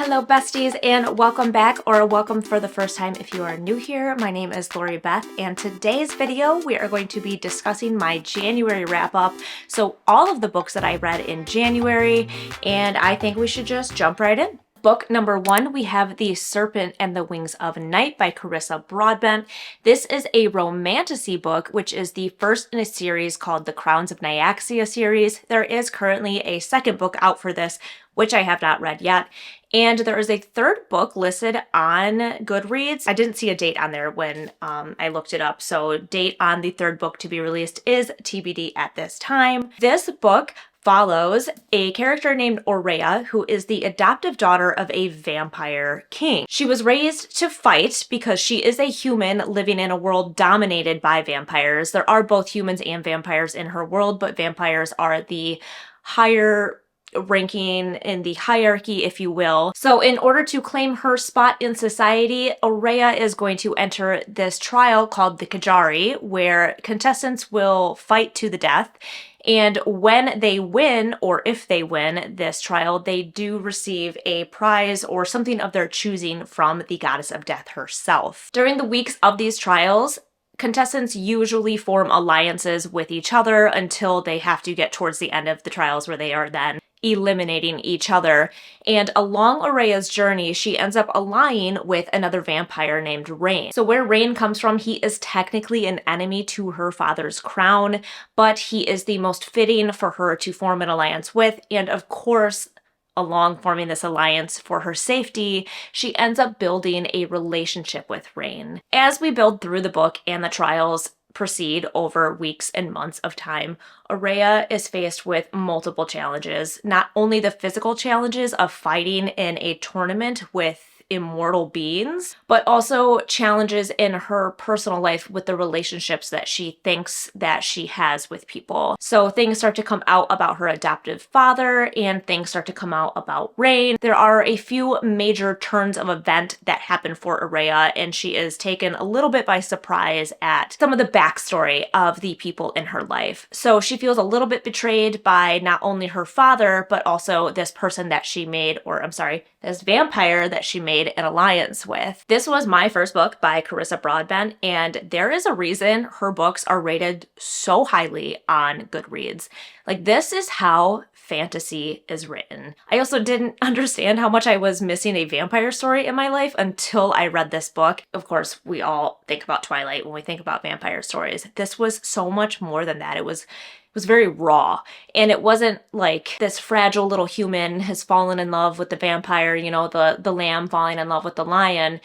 Hello besties and welcome back, or welcome for the first time if you are new here. My name is Lori Beth and today's video we are going to be discussing my January wrap up. So all of the books that I read in January, and I think we should just jump right in. Book number one, we have The Serpent and the Wings of Night by Carissa Broadbent. This is a romantasy book, which is the first in a series called the Crowns of Nyaxia series. There is currently a second book out for this, which I have not read yet. And there is a third book listed on Goodreads. I didn't see a date on there when I looked it up, so date on the third book to be released is TBD at this time. This book follows a character named Aurea, who is the adoptive daughter of a vampire king. She was raised to fight because she is a human living in a world dominated by vampires. There are both humans and vampires in her world, but vampires are the higher ranking in the hierarchy, if you will. So in order to claim her spot in society, Aurea is going to enter this trial called the Kajari, where contestants will fight to the death. And when they win, or if they win this trial, they do receive a prize or something of their choosing from the goddess of death herself. During the weeks of these trials, contestants usually form alliances with each other until they have to get towards the end of the trials, where they are then eliminating each other. And along Aurea's journey, she ends up allying with another vampire named Rain. So where Rain comes from, he is technically an enemy to her father's crown, but he is the most fitting for her to form an alliance with. And of course, along forming this alliance for her safety, she ends up building a relationship with Rain. As we build through the book and the trials proceed over weeks and months of time, Aurea is faced with multiple challenges. Not only the physical challenges of fighting in a tournament with immortal beings, but also challenges in her personal life with the relationships that she thinks that she has with people. So things start to come out about her adoptive father, and things start to come out about Rain. There are a few major turns of event that happen for Aurea, and she is taken a little bit by surprise at some of the backstory of the people in her life. So she feels a little bit betrayed by not only her father, but also this person that she made, or I'm sorry, this vampire that she made an alliance with. This was my first book by Carissa Broadbent, and there is a reason her books are rated so highly on Goodreads. Like, this is how fantasy is written. I also didn't understand how much I was missing a vampire story in my life until I read this book. Of course, we all think about Twilight when we think about vampire stories. This was so much more than that. It was very raw, and it wasn't like this fragile little human has fallen in love with the vampire, you know, the lamb falling in love with the lion.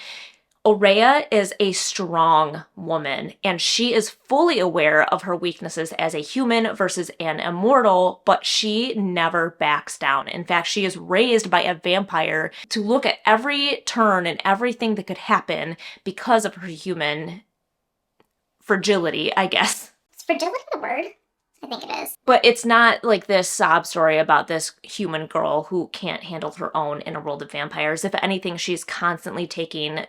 Aurea is a strong woman, and she is fully aware of her weaknesses as a human versus an immortal, but she never backs down. In fact, she is raised by a vampire to look at every turn and everything that could happen because of her human fragility, I guess. Is fragility the word? I think it is. But it's not like this sob story about this human girl who can't handle her own in a world of vampires. If anything, she's constantly taking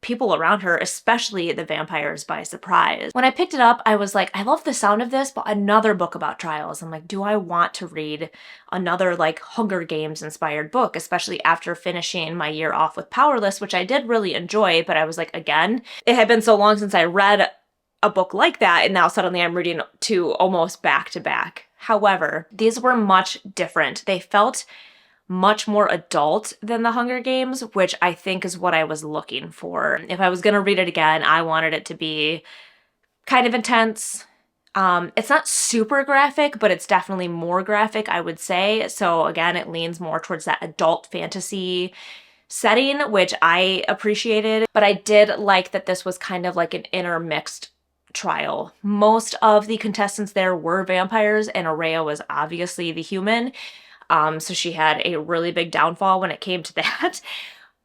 people around her, especially the vampires, by surprise. When I picked it up, I was like, I love the sound of this, but another book about trials. I'm like, do I want to read another like Hunger Games inspired book, especially after finishing my year off with Powerless, which I did really enjoy, but I was like, again, it had been so long since I read a book like that, and now suddenly I'm reading two almost back to back. However, these were much different. They felt much more adult than the Hunger Games, which I think is what I was looking for. If I was gonna read it again, I wanted it to be kind of intense. It's not super graphic, but it's definitely more graphic, I would say. So again, it leans more towards that adult fantasy setting, which I appreciated. But I did like that this was kind of like an intermixed trial. Most of the contestants there were vampires, and Aurea was obviously the human. So she had a really big downfall when it came to that.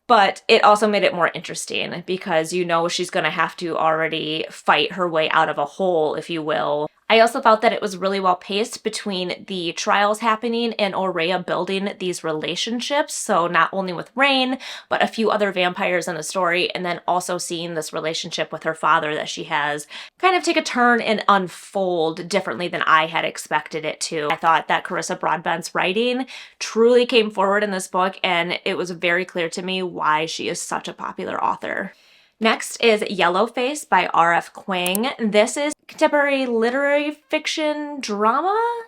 But it also made it more interesting because you know she's going to have to already fight her way out of a hole, if you will. I also felt that it was really well paced between the trials happening and Aurea building these relationships. So not only with Rain, but a few other vampires in the story, and then also seeing this relationship with her father that she has kind of take a turn and unfold differently than I had expected it to. I thought that Carissa Broadbent's writing truly came forward in this book, and it was very clear to me why she is such a popular author. Next is Yellowface by R.F. Kuang. This is contemporary literary fiction drama.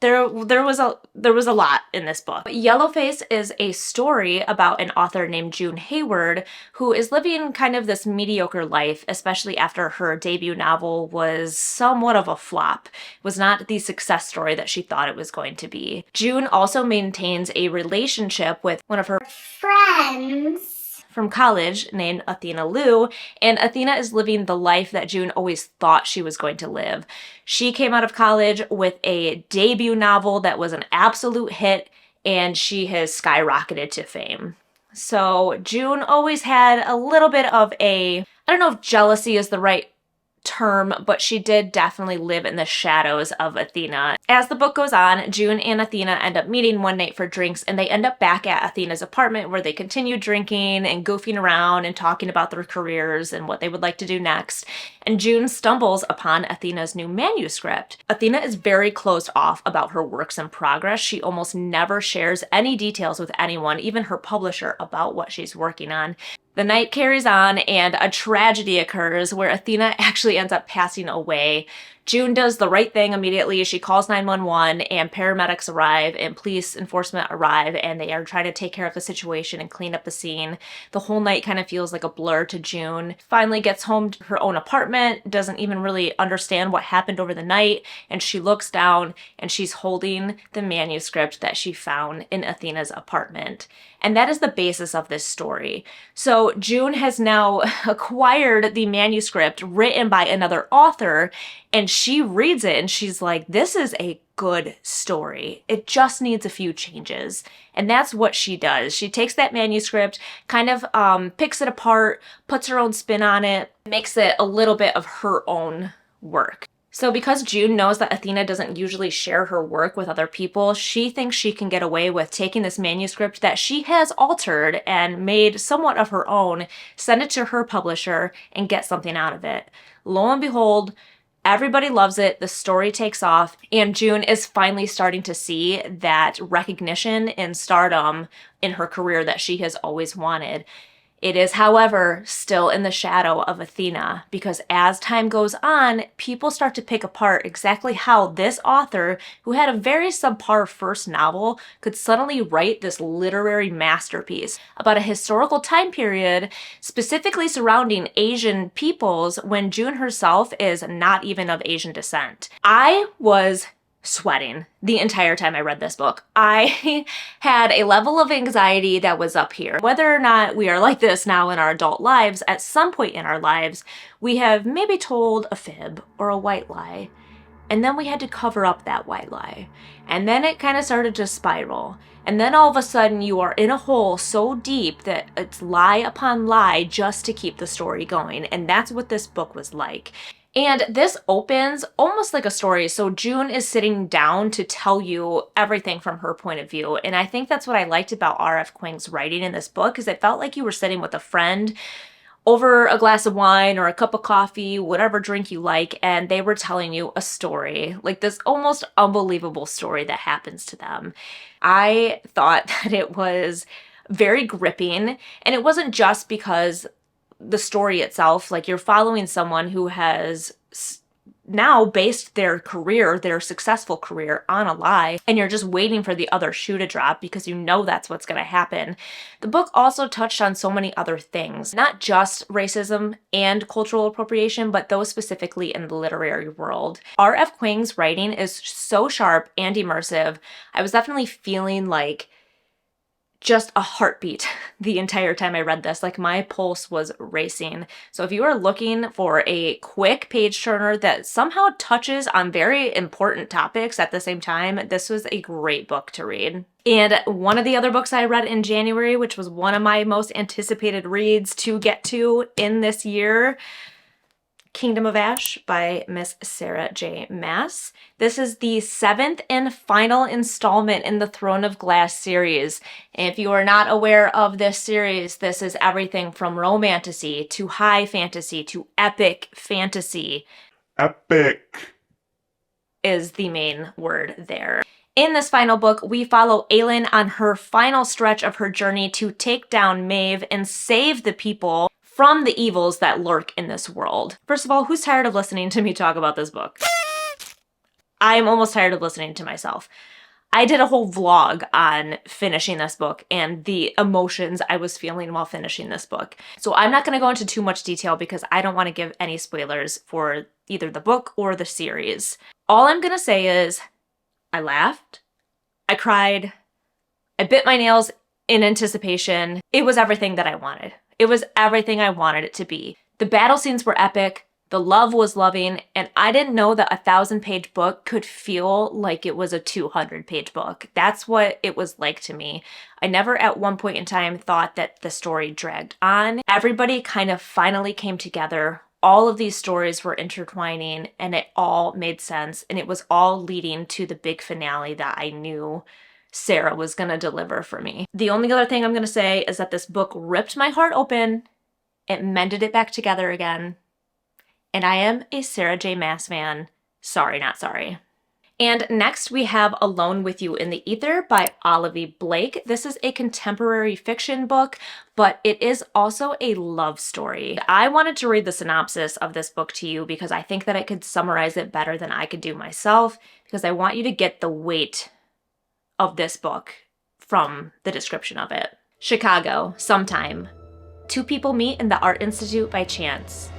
There was a lot in this book. Yellowface is a story about an author named June Hayward who is living kind of this mediocre life, especially after her debut novel was somewhat of a flop. It was not the success story that she thought it was going to be. June also maintains a relationship with one of her friends from college named Athena Liu, and Athena is living the life that June always thought she was going to live. She came out of college with a debut novel that was an absolute hit, and she has skyrocketed to fame. So June always had a little bit of a, I don't know if jealousy is the right term, but she did definitely live in the shadows of Athena. As the book goes on, June and Athena end up meeting one night for drinks, and they end up back at Athena's apartment where they continue drinking and goofing around and talking about their careers and what they would like to do next. And June stumbles upon Athena's new manuscript. Athena is very closed off about her works in progress. She almost never shares any details with anyone, even her publisher, about what she's working on. The night carries on and a tragedy occurs where Athena actually ends up passing away. June does the right thing immediately. She calls 911 and paramedics arrive and police enforcement arrive, and they are trying to take care of the situation and clean up the scene. The whole night kind of feels like a blur to June. Finally gets home to her own apartment, doesn't even really understand what happened over the night, and she looks down and she's holding the manuscript that she found in Athena's apartment. And that is the basis of this story. So June has now acquired the manuscript written by another author, and she reads it and she's like, this is a good story. It just needs a few changes. And that's what she does. She takes that manuscript, kind of picks it apart, puts her own spin on it, makes it a little bit of her own work. So because June knows that Athena doesn't usually share her work with other people, she thinks she can get away with taking this manuscript that she has altered and made somewhat of her own, send it to her publisher, and get something out of it. Lo and behold, everybody loves it, the story takes off, and June is finally starting to see that recognition and stardom in her career that she has always wanted. It is, however, still in the shadow of Athena, because as time goes on, people start to pick apart exactly how this author, who had a very subpar first novel, could suddenly write this literary masterpiece about a historical time period specifically surrounding Asian peoples when June herself is not even of Asian descent. I was sweating the entire time I read this book. I had a level of anxiety that was up here. Whether or not we are like this now in our adult lives, at some point in our lives, we have maybe told a fib or a white lie, and then we had to cover up that white lie. And then it kind of started to spiral. And then all of a sudden you are in a hole so deep that it's lie upon lie just to keep the story going. And that's what this book was like. And this opens almost like a story. So June is sitting down to tell you everything from her point of view. And I think that's what I liked about R.F. Kuang's writing in this book, is it felt like you were sitting with a friend over a glass of wine or a cup of coffee, whatever drink you like, and they were telling you a story, like this almost unbelievable story that happens to them. I thought that it was very gripping, and it wasn't just because the story itself, like you're following someone who has now based their career, their successful career, on a lie, and you're just waiting for the other shoe to drop because you know that's what's going to happen. The book also touched on so many other things, not just racism and cultural appropriation, but those specifically in the literary world. R.F. Kuang's writing is so sharp and immersive. I was definitely feeling like just a heartbeat the entire time I read this. Like my pulse was racing. So if you are looking for a quick page turner that somehow touches on very important topics at the same time, this was a great book to read. And one of the other books I read in January, which was one of my most anticipated reads to get to in this year, Kingdom of Ash by Miss Sarah J. Maas. This is the 7th and final installment in the Throne of Glass series. And if you are not aware of this series, this is everything from romantasy to high fantasy to epic fantasy. Epic is the main word there. In this final book, we follow Aelin on her final stretch of her journey to take down Maeve and save the people from the evils that lurk in this world. First of all, who's tired of listening to me talk about this book? I'm almost tired of listening to myself. I did a whole vlog on finishing this book and the emotions I was feeling while finishing this book. So I'm not going to go into too much detail because I don't want to give any spoilers for either the book or the series. All I'm going to say is I laughed, I cried, I bit my nails in anticipation. It was everything that I wanted. It was everything I wanted it to be. The battle scenes were epic. The love was loving, and I didn't know that a 1,000-page book could feel like it was a 200-page book. That's what it was like to me. I never at one point in time thought that the story dragged on. Everybody kind of finally came together. All of these stories were intertwining, and it all made sense, and it was all leading to the big finale that I knew Sarah was going to deliver for me. The only other thing I'm going to say is that this book ripped my heart open. It mended it back together again. And I am a Sarah J. Maas fan. Sorry, not sorry. And next we have Alone with You in the Ether by Olivia Blake. This is a contemporary fiction book, but it is also a love story. I wanted to read the synopsis of this book to you because I think that I could summarize it better than I could do myself, because I want you to get the weight of this book from the description of it. Chicago, sometime. Two people meet in the Art Institute by chance.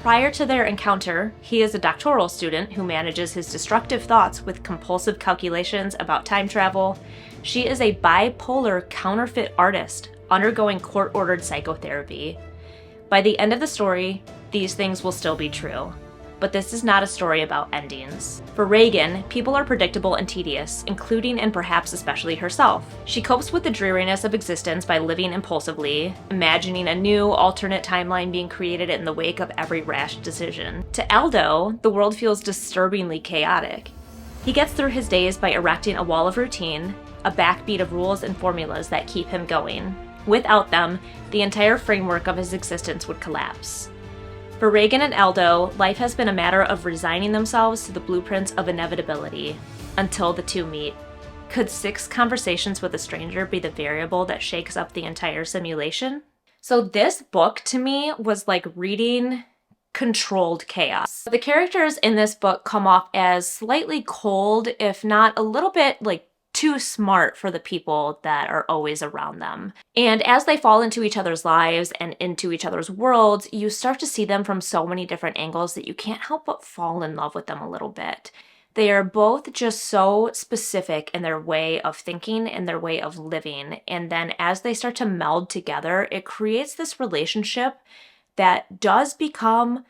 Prior to their encounter, he is a doctoral student who manages his destructive thoughts with compulsive calculations about time travel. She is a bipolar counterfeit artist undergoing court-ordered psychotherapy. By the end of the story, these things will still be true. But this is not a story about endings. For Reagan, people are predictable and tedious, including and perhaps especially herself. She copes with the dreariness of existence by living impulsively, imagining a new, alternate timeline being created in the wake of every rash decision. To Aldo, the world feels disturbingly chaotic. He gets through his days by erecting a wall of routine, a backbeat of rules and formulas that keep him going. Without them, the entire framework of his existence would collapse. For Reagan and Aldo, life has been a matter of resigning themselves to the blueprints of inevitability until the two meet. Could 6 conversations with a stranger be the variable that shakes up the entire simulation? So this book to me was like reading controlled chaos. The characters in this book come off as slightly cold, if not a little bit like too smart for the people that are always around them. And as they fall into each other's lives and into each other's worlds, you start to see them from so many different angles that you can't help but fall in love with them a little bit. They are both just so specific in their way of thinking and their way of living. And then as they start to meld together, it creates this relationship that does become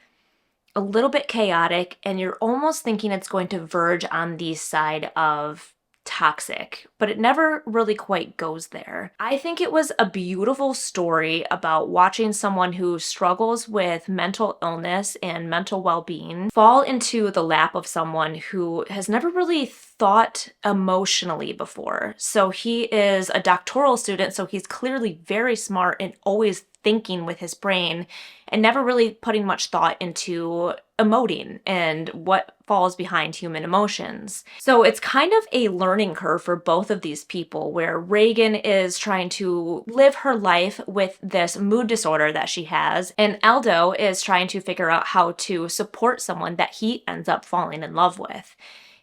a little bit chaotic, and you're almost thinking it's going to verge on the side of toxic, but it never really quite goes there. I think it was a beautiful story about watching someone who struggles with mental illness and mental well-being fall into the lap of someone who has never really thought emotionally before. So he is a doctoral student, so he's clearly very smart and always thinking with his brain and never really putting much thought into emoting and what falls behind human emotions. So it's kind of a learning curve for both of these people, where Reagan is trying to live her life with this mood disorder that she has, and Aldo is trying to figure out how to support someone that he ends up falling in love with.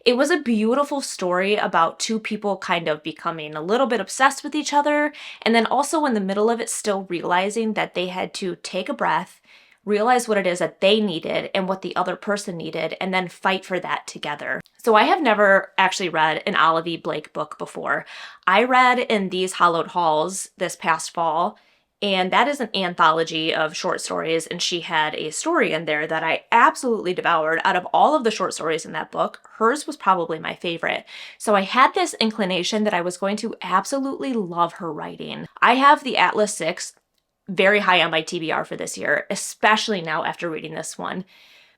It was a beautiful story about two people kind of becoming a little bit obsessed with each other, and then also in the middle of it still realizing that they had to take a breath, realize what it is that they needed and what the other person needed, and then fight for that together. So I have never actually read an Olivia Blake book before. I read In These Hallowed Halls this past fall, and that is an anthology of short stories, and she had a story in there that I absolutely devoured. Out of all of the short stories in that book, hers was probably my favorite. So I had this inclination that I was going to absolutely love her writing. I have the Atlas 6 very high on my TBR for this year, especially now after reading this one.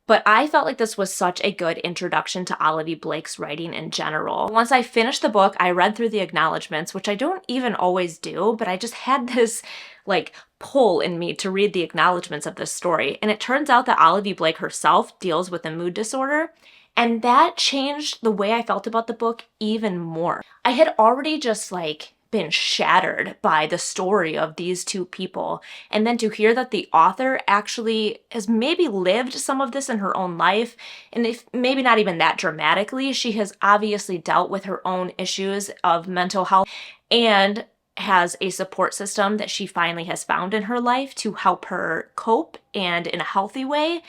But I felt like this was such a good introduction to Olivia Blake's writing in general. Once I finished the book, I read through the acknowledgments, which I don't even always do, but I just had this like pull in me to read the acknowledgments of this story. And it turns out that Olivia Blake herself deals with a mood disorder. And that changed the way I felt about the book even more. I had already just like been shattered by the story of these two people. And then to hear that the author actually has maybe lived some of this in her own life, and if maybe not even that dramatically, she has obviously dealt with her own issues of mental health and has a support system that she finally has found in her life to help her cope and in a healthy way.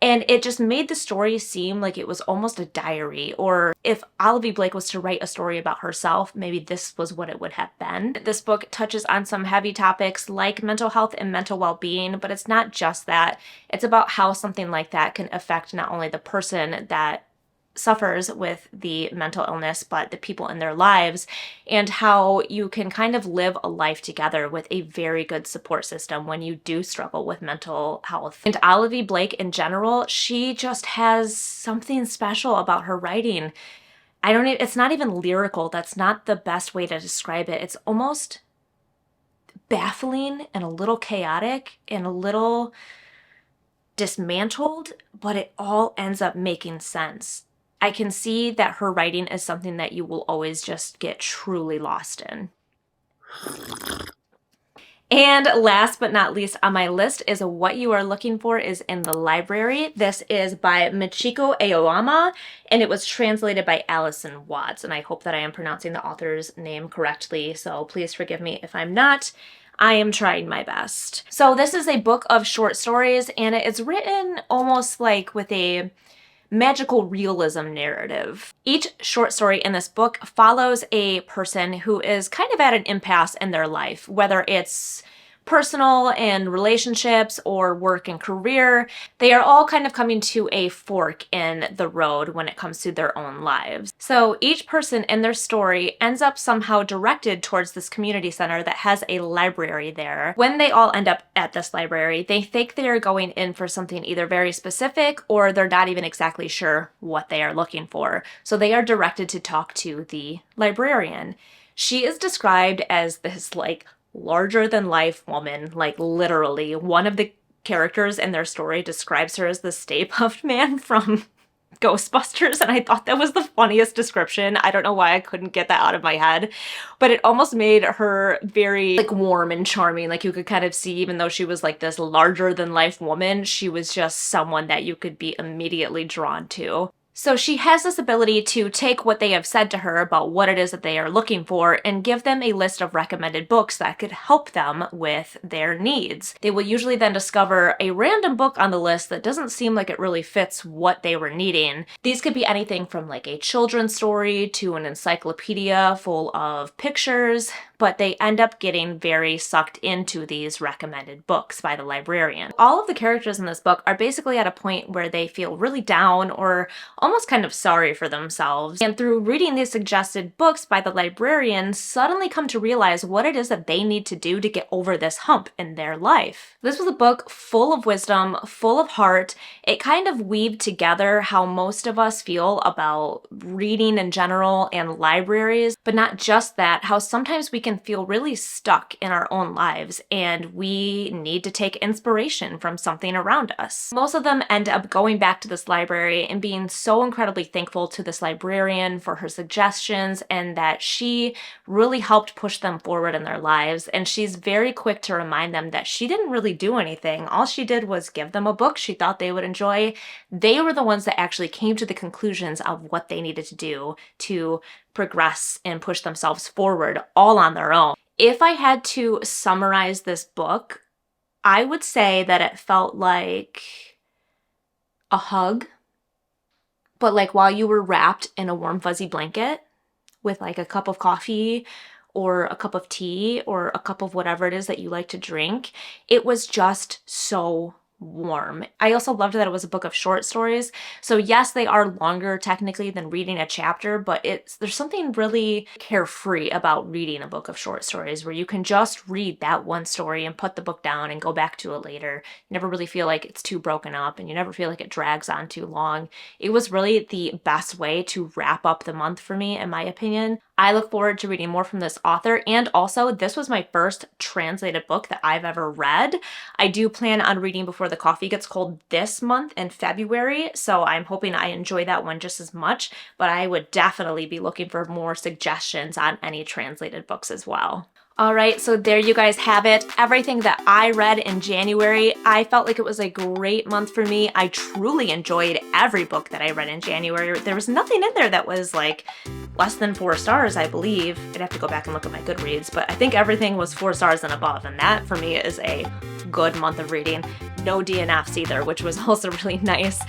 And it just made the story seem like it was almost a diary, or if Olivia Blake was to write a story about herself, maybe this was what it would have been. This book touches on some heavy topics like mental health and mental well-being, but it's not just that. It's about how something like that can affect not only the person that suffers with the mental illness, but the people in their lives, and how you can kind of live a life together with a very good support system when you do struggle with mental health. And Olivia Blake in general, she just has something special about her writing. It's not even lyrical. That's not the best way to describe it. It's almost baffling and a little chaotic and a little dismantled, but it all ends up making sense. I can see that her writing is something that you will always just get truly lost in. And last but not least on my list is What You Are Looking For Is in the Library. This is by Michiko Aoyama, and it was translated by Allison Watts, and I hope that I am pronouncing the author's name correctly, so please forgive me if I'm not. I am trying my best. So this is a book of short stories, and it's written almost like with a magical realism narrative. Each short story in this book follows a person who is kind of at an impasse in their life, whether it's personal and relationships or work and career. They are all kind of coming to a fork in the road when it comes to their own lives. So each person in their story ends up somehow directed towards this community center that has a library there. When they all end up at this library, they think they are going in for something either very specific or they're not even exactly sure what they are looking for. So they are directed to talk to the librarian. She is described as this like larger than life woman, like literally. One of the characters in their story describes her as the Stay Puft Man from Ghostbusters, and I thought that was the funniest description. I don't know why I couldn't get that out of my head, but it almost made her very like warm and charming. Like you could kind of see, even though she was like this larger than life woman, she was just someone that you could be immediately drawn to. So she has this ability to take what they have said to her about what it is that they are looking for and give them a list of recommended books that could help them with their needs. They will usually then discover a random book on the list that doesn't seem like it really fits what they were needing. These could be anything from like a children's story to an encyclopedia full of pictures, but they end up getting very sucked into these recommended books by the librarian. All of the characters in this book are basically at a point where they feel really down or almost kind of sorry for themselves, and through reading these suggested books by the librarian, suddenly come to realize what it is that they need to do to get over this hump in their life. This was a book full of wisdom, full of heart. It kind of weaved together how most of us feel about reading in general and libraries, but not just that, how sometimes we can feel really stuck in our own lives and we need to take inspiration from something around us. Most of them end up going back to this library and being so incredibly thankful to this librarian for her suggestions and that she really helped push them forward in their lives. And she's very quick to remind them that she didn't really do anything. All she did was give them a book she thought they would enjoy. They were the ones that actually came to the conclusions of what they needed to do to progress and push themselves forward all on their own. If I had to summarize this book, I would say that it felt like a hug, but like while you were wrapped in a warm fuzzy blanket with like a cup of coffee or a cup of tea or a cup of whatever it is that you like to drink. It was just so warm. I also loved that it was a book of short stories. So yes, they are longer technically than reading a chapter, but there's something really carefree about reading a book of short stories where you can just read that one story and put the book down and go back to it later. You never really feel like it's too broken up and you never feel like it drags on too long. It was really the best way to wrap up the month for me, in my opinion. I look forward to reading more from this author, and also this was my first translated book that I've ever read. I do plan on reading Before the Coffee Gets Cold this month in February, so I'm hoping I enjoy that one just as much, but I would definitely be looking for more suggestions on any translated books as well. All right, so there you guys have it. Everything that I read in January. I felt like it was a great month for me. I truly enjoyed every book that I read in January. There was nothing in there that was like less than 4 stars, I believe. I'd have to go back and look at my Goodreads, but I think everything was 4 stars and above, and that for me is a good month of reading. No DNFs either, which was also really nice.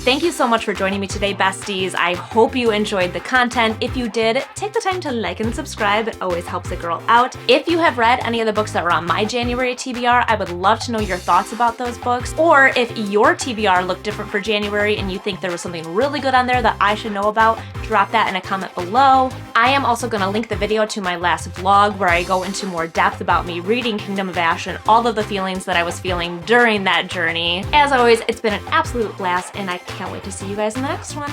Thank you so much for joining me today, besties. I hope you enjoyed the content. If you did, take the time to like and subscribe. It always helps a girl out. If you have read any of the books that were on my January TBR, I would love to know your thoughts about those books. Or if your TBR looked different for January and you think there was something really good on there that I should know about, drop that in a comment below. I am also going to link the video to my last vlog where I go into more depth about me reading Kingdom of Ash and all of the feelings that I was feeling during that journey. As always, it's been an absolute blast, and I can't wait to see you guys in the next one.